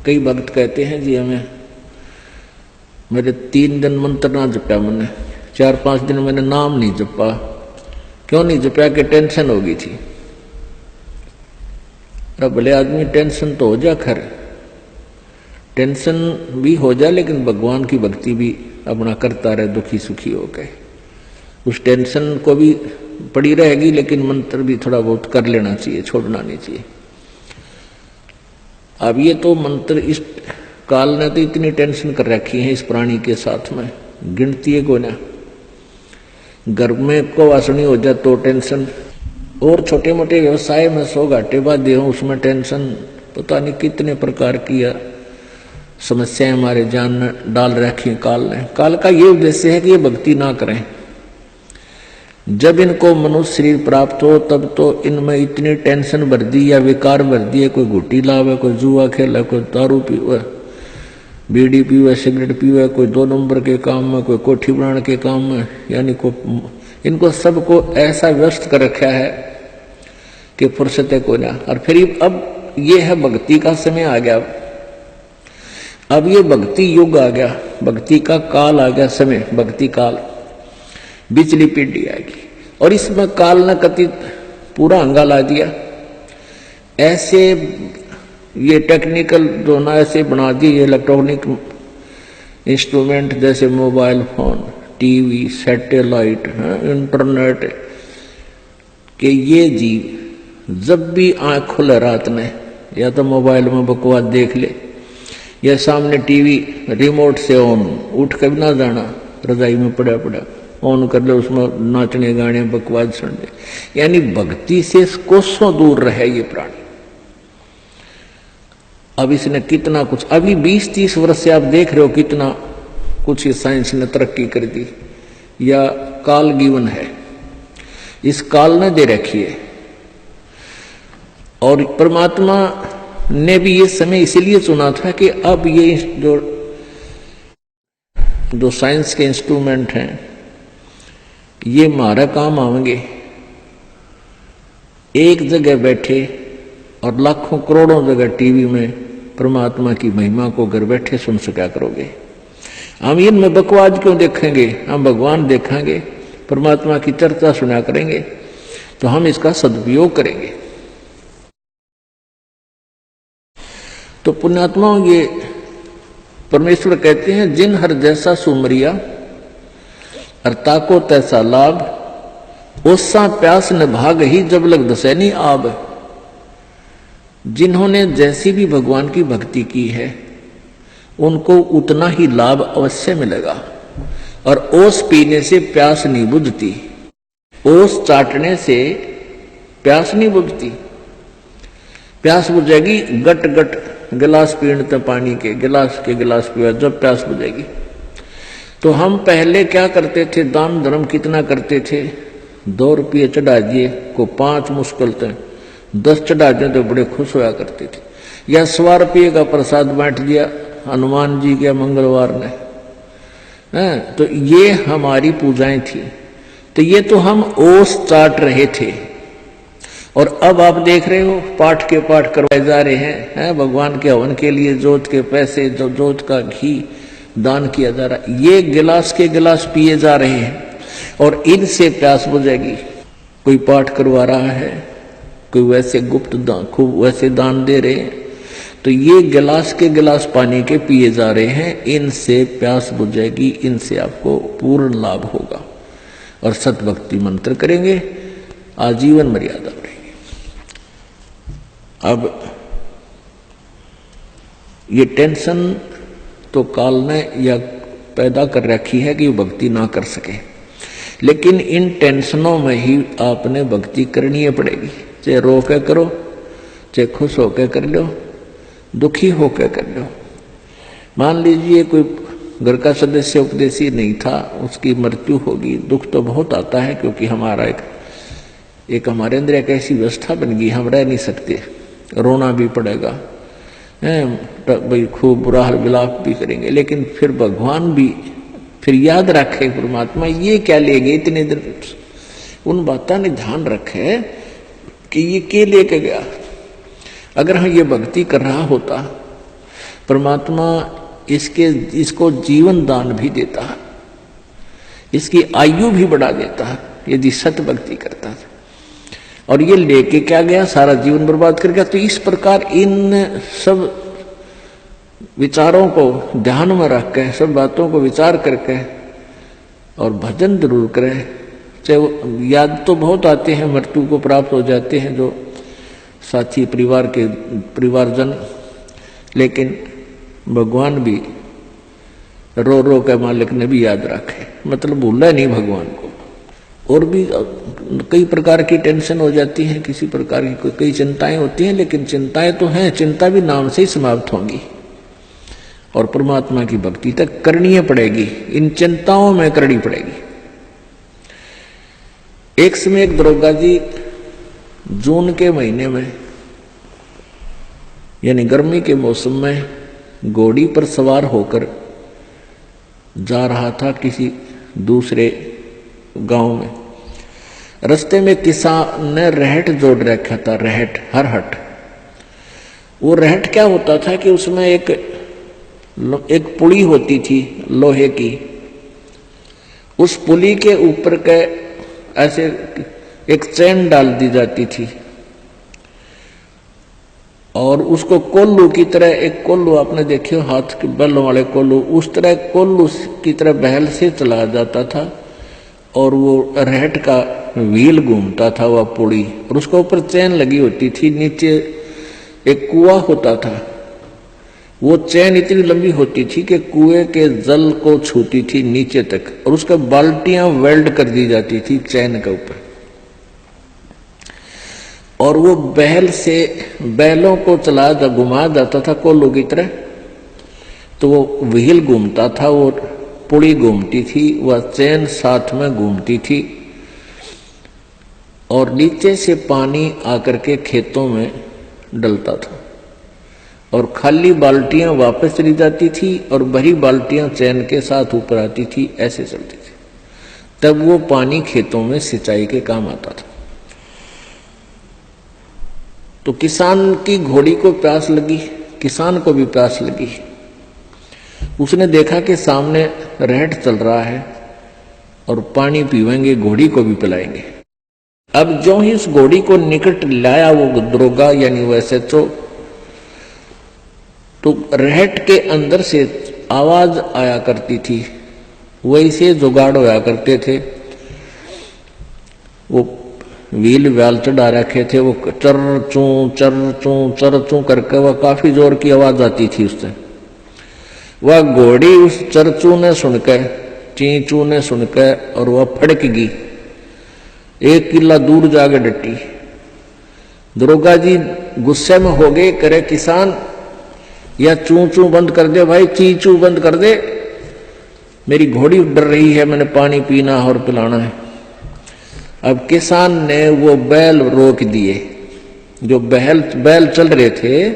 कई भक्त कहते हैं जी हमें मेरे 3 दिन मंत्र ना जपा, मैंने 4-5 दिन मैंने नाम नहीं जपा। क्यों नहीं जपा? कि टेंशन हो गई थी। अब भले आदमी टेंशन तो हो जा, खैर टेंशन भी हो जाए, लेकिन भगवान की भक्ति भी अपना करता रहे दुखी सुखी हो गए। उस टेंशन को भी पड़ी रहेगी, लेकिन मंत्र भी थोड़ा बहुत कर लेना चाहिए, छोड़ना नहीं चाहिए। अब ये तो मंत्र इस काल ने तो इतनी टेंशन कर रखी है इस प्राणी के साथ में, गिनती है को ना। घर में को वासनी हो जाए तो टेंशन, और छोटे मोटे व्यवसाय में 100 घाटे बांधे हों उसमें टेंशन, पता नहीं कितने प्रकार की समस्याएं हमारे जान में डाल रखी है काल ने। काल का ये उद्देश्य है कि ये भक्ति ना करें। जब इनको मनुष्य शरीर प्राप्त हो तब तो इनमें इतनी टेंशन भर दी या विकार भर दिए, कोई घुट्टी लावे, कोई जुआ खेला, कोई दारू पीवे, बीड़ी पीवे, सिगरेट पीवे, कोई 2 नंबर के काम में, कोई कोठी बनाने के काम में, यानी को इनको सबको ऐसा व्यस्त कर रखा है कि फुर्सत है को ना। और फिर अब ये है भक्ति का समय आ गया, अब ये भक्ति युग आ गया, भक्ति का काल आ गया, समय भक्ति काल, बिचली पीढ़ी आएगी। और इसमें काल ने कति पूरा अंगा ला दिया। ऐसे ये टेक्निकल जो ना ऐसे बना दिए इलेक्ट्रॉनिक इंस्ट्रूमेंट, जैसे mobile phone, TV, satellite, internet, कि ये जीव जब भी आंख खुले रात में या तो मोबाइल में बकवास देख ले, या सामने टीवी रिमोट से ऑन, उठ कर भी ना जाना, रजाई में पड़ा पड़ा ऑन कर ले, उसमें नाचने गाने बकवास सुन ले। यानी भक्ति से कोसों दूर रहे ये प्राणी। अब इसने कितना कुछ, अभी 20-30 वर्ष से आप देख रहे हो कितना कुछ इस साइंस ने तरक्की कर दी, या काल गिवन है, इस काल ने दे रखी है। और परमात्मा ने भी ये समय इसीलिए चुना था कि अब ये जो साइंस के इंस्ट्रूमेंट हैं ये हमारा काम आएंगे। एक जगह बैठे और लाखों करोड़ों जगह टीवी में परमात्मा की महिमा को घर बैठे सुन सका करोगे। हम इनमें बकवास क्यों देखेंगे? हम भगवान देखेंगे, परमात्मा की चर्चा सुना करेंगे, तो हम इसका सदुपयोग करेंगे। तो पुण्यात्माओं, ये परमेश्वर कहते हैं जिन हर जैसा सुमरिया अर्ता को तैसा लाभ, ओसा प्यास न भाग ही जब लग दसैनी आब। जिन्होंने जैसी भी भगवान की भक्ति की है उनको उतना ही लाभ अवश्य मिलेगा। और ओस पीने से प्यास नहीं बुझती, ओस चाटने से प्यास नहीं बुझती। प्यास बुझेगी गट गट गिलास पीने पानी के गिलास पिया जब प्यास बुझेगी। तो हम पहले क्या करते थे, दान धर्म कितना करते थे, 2 रुपये चढ़ा दिए को 5 मुश्किल थे, 10 चढ़ा दिए तो बड़े खुश होया करते थे। या 100 रुपये का प्रसाद बांट दिया हनुमान जी के मंगलवार ने, तो ये हमारी पूजाएं थी। तो ये तो हम ओस चाट रहे थे। और अब आप देख रहे हो पाठ के पाठ करवाए जा रहे हैं, भगवान के हवन के लिए जोत के पैसे, जो जोत का घी दान किया जा रहा है, ये गिलास के गिलास पिए जा रहे हैं और इनसे प्यास बुझेगी। कोई पाठ करवा रहा है, कोई वैसे गुप्त दान, खूब वैसे दान दे रहे हैं, तो ये गिलास के गिलास पानी के पिए जा रहे हैं, इनसे प्यास बुझेगी, इनसे आपको पूर्ण लाभ होगा। और सतभक्ति मंत्र करेंगे, आजीवन मर्यादा बढ़ेगी। अब ये टेंशन तो काल ने या पैदा कर रखी है कि भक्ति ना कर सके, लेकिन इन टेंशनों में ही आपने भक्ति करनी पड़ेगी। चाहे रो के करो, चाहे खुश होकर कर लो, दुखी होकर कर लो। मान लीजिए कोई घर का सदस्य उपदेशी नहीं था, उसकी मृत्यु होगी, दुख तो बहुत आता है, क्योंकि हमारा एक हमारे अंदर एक ऐसी व्यवस्था बन गई, हम रह नहीं सकते, रोना भी पड़ेगा, भाई खूब बुरा हाल विलाप भी करेंगे। लेकिन फिर भगवान भी फिर याद रखे, परमात्मा ये क्या ले गए इतने दिन, उन बातों ने ध्यान रखे कि ये क्या लेके गया। अगर हम ये भक्ति कर रहा होता परमात्मा इसको जीवन दान भी देता है, इसकी आयु भी बढ़ा देता है यदि सत भक्ति करता है। और ये लेके क्या गया, सारा जीवन बर्बाद कर गया। तो इस प्रकार इन सब विचारों को ध्यान में रख के, सब बातों को विचार करके और भजन जरूर करें। चाहे याद तो बहुत आते हैं, मृत्यु को प्राप्त हो जाते हैं जो साथी परिवारजन, लेकिन भगवान भी रो रो के मालिक ने भी याद रखे, मतलब भूला नहीं भगवान को। और भी कई प्रकार की टेंशन हो जाती है, किसी प्रकार की कई चिंताएं होती हैं, लेकिन चिंताएं तो हैं, चिंता भी नाम से ही समाप्त होंगी और परमात्मा की भक्ति तक करनी पड़ेगी, इन चिंताओं में करनी पड़ेगी। एक समय एक दरोगा जी जून के महीने में यानी गर्मी के मौसम में घोड़ी पर सवार होकर जा रहा था किसी दूसरे गांव में। रास्ते में किसान ने रहट जोड़ रखा था, रहट, हरहट। वो रहट क्या होता था कि उसमें एक पुली होती थी लोहे की, उस पुली के ऊपर के ऐसे एक चैन डाल दी जाती थी और उसको कोल्लू की तरह, एक कोल्लू आपने देखे हाथ के बैलों वाले कोल्लू, उस तरह कोल्लू की तरह बहल से चलाया जाता था और वो रहट का व्हील घूमता था वह पुड़ी, और उसके ऊपर चैन लगी होती थी। नीचे एक कुआं होता था, वो चैन इतनी लंबी होती थी कि कुएं के जल को छूती थी नीचे तक, और उसका बाल्टियां वेल्ड कर दी जाती थी चैन के ऊपर। और वो बहल से बैलों को चला घुमा जाता था कोल्लू की तरह, तो वो व्हील घूमता था, वो पुड़ी घूमती थी, वह चैन साथ में घूमती थी और नीचे से पानी आकर के खेतों में डलता था और खाली बाल्टियां वापस चली जाती थी और भरी बाल्टियां चैन के साथ ऊपर आती थी, ऐसे चलती थी। तब वो पानी खेतों में सिंचाई के काम आता था। तो किसान की घोड़ी को प्यास लगी, किसान को भी प्यास लगी। उसने देखा कि सामने रहट चल रहा है और पानी पीवेंगे, घोड़ी को भी पिलाएंगे। अब जो ही उस घोड़ी को निकट लाया वो दरोगा यानी वो SHO, तो रहट के अंदर से आवाज आया करती थी, वैसे जुगाड़ होया करते थे। वो व्हील व्याल चढ़ा रखे थे, वो चर चू करके वह काफी जोर की आवाज आती थी उससे। वह घोड़ी उस चरचू ने सुनकर, चींचू ने सुनकर, और वह फड़क गई, 1 किला दूर जाके डटी। दरोगा जी गुस्से में हो गए, करे किसान या चू चू बंद कर दे भाई, ची चू बंद कर दे, मेरी घोड़ी डर रही है, मैंने पानी पीना और पिलाना है। अब किसान ने वो बैल रोक दिए, जो बैल चल रहे थे,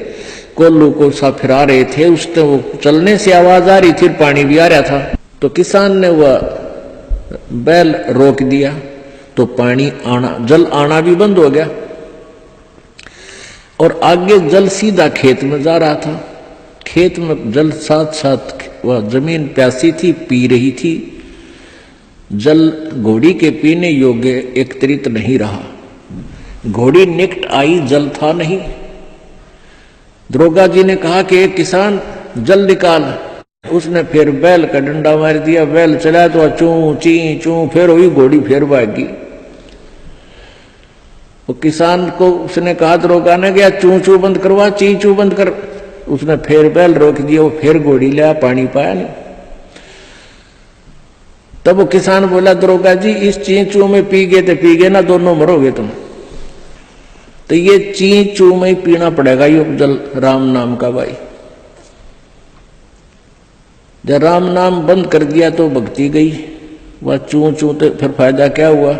कोल्लू को सा फिरा रहे थे, उससे वो चलने से आवाज आ रही थी, पानी भी आ रहा था। तो किसान ने वह बैल रोक दिया, तो पानी आना, जल आना भी बंद हो गया और आगे जल सीधा खेत में जा रहा था। खेत में जल साथ साथ वह जमीन प्यासी थी, पी रही थी। जल घोड़ी के पीने योग्य एकत्रित नहीं रहा, घोड़ी निकट आई, जल था नहीं। दरोगा जी ने कहा कि किसान जल निकाल। उसने फिर बैल का डंडा मार दिया, बैल चला तो चू ची चू, फिर हुई घोड़ी, फिर भागी। वो किसान को उसने कहा, दरोगा ने गया चू चू बंद करवा, ची चू बंद कर। उसने फिर बैल रोक दिया, वो फिर घोड़ी लिया, पानी पाया नहीं। तब वो किसान बोला, दरोगा जी इस ची चू में पी गए तो पी गए ना, दोनों मरोगे तुम। तो ये ची चू में ही पीना पड़ेगा ये जल, राम नाम का भाई। जब राम नाम बंद कर दिया तो भक्ति गई, वह चू चू तो फिर फायदा क्या हुआ,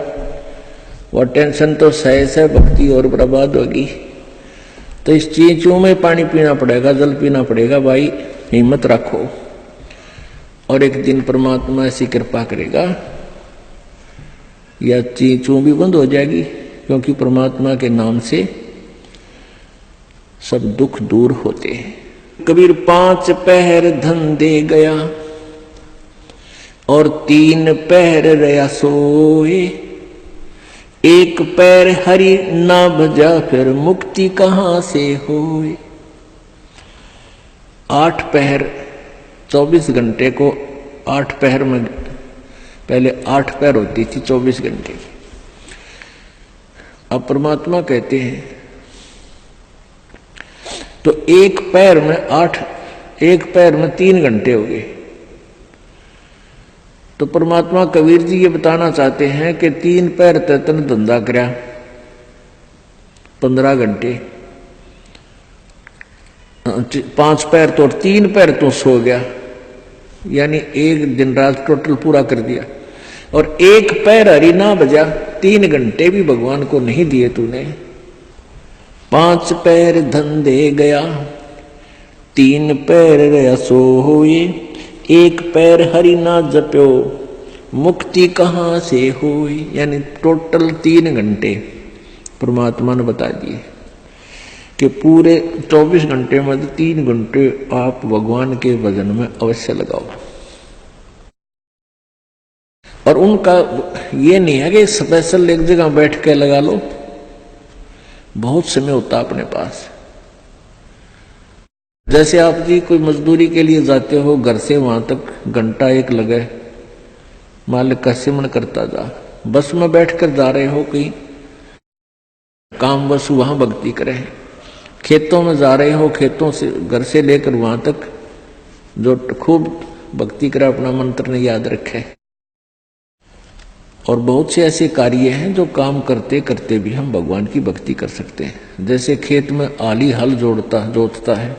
वह टेंशन तो सह भक्ति और बर्बाद होगी। तो इस ची चू में पानी पीना पड़ेगा, जल पीना पड़ेगा भाई, हिम्मत रखो और एक दिन परमात्मा ऐसी कृपा करेगा या ची चू भी बंद हो जाएगी, क्योंकि परमात्मा के नाम से सब दुख दूर होते हैं। कबीर 5 पहर धन दे गया और 3 पहर रया सोए, एक पैर हरि ना भजा फिर मुक्ति कहां से होए। 8 पहर 24 घंटे को 8 पहर में, पहले 8 पहर होती थी 24 घंटे की। अब परमात्मा कहते हैं तो एक पैर में 3 घंटे हो गए। तो परमात्मा कबीर जी ये बताना चाहते हैं कि 3 पैर तन धंधा करया 15 घंटे, 5 पैर तो 3 पैर तो सो गया, यानी एक दिन रात टोटल पूरा कर दिया। और एक पैर हरि ना बजा, 3 घंटे भी भगवान को नहीं दिए तूने। 5 पैर धन दे गया, 3 पैर रया सोए, एक पैर हरि ना जप्यो मुक्ति कहां से हुई। यानी टोटल 3 घंटे परमात्मा ने बता दिए कि पूरे 24 घंटे में 3 घंटे आप भगवान के भजन में अवश्य लगाओ। और उनका ये नहीं है कि स्पेशल एक जगह बैठ के लगा लो, बहुत समय होता अपने पास। जैसे आप जी कोई मजदूरी के लिए जाते हो, घर से वहां तक घंटा एक लगे, मालिक का सिमरण करता जा। बस में बैठकर जा रहे हो कहीं काम, बस वहां भक्ति करे। खेतों में जा रहे हो, खेतों से घर से लेकर वहां तक जो खूब भक्ति करे, अपना मंत्र ने याद रखे। और बहुत से ऐसे कार्य हैं जो काम करते करते भी हम भगवान की भक्ति कर सकते हैं। जैसे खेत में आली हल जोतता है,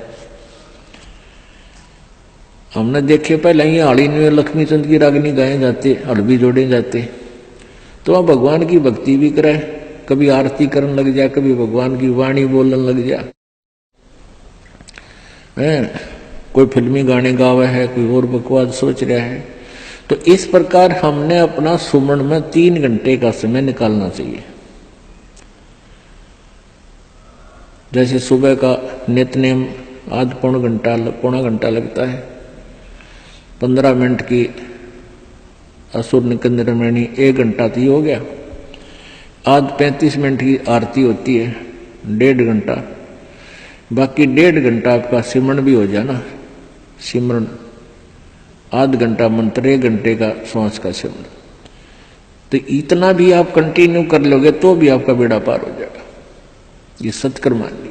हमने देखे पहले ही आली में लक्ष्मी चंद की रागनी गाए जाते, हल भी जोड़े जाते। तो आप भगवान की भक्ति भी करे, कभी आरती करने लग जाए, कभी भगवान की वाणी बोलने लग जाए, कोई फिल्मी गाने गावे है, कोई और बकवास सोच रहा है। तो इस प्रकार हमने अपना सुमन में 3 घंटे का समय निकालना चाहिए। जैसे सुबह का नित्यनेम आध पौना घंटा लगता है, 15 मिनट की असुर निकंदन मणि 1 घंटा तो हो गया। आध 35 मिनट की आरती होती है, 1.5 घंटा, बाकी 1.5 घंटा आपका सिमरन भी हो जाए ना। सिमरन आध घंटा मंत्र, 1 घंटे का श्वास का सिमरन, तो इतना भी आप कंटिन्यू कर लोगे तो भी आपका बेड़ा पार हो जाएगा। ये सत्कर्म मान लीजिए।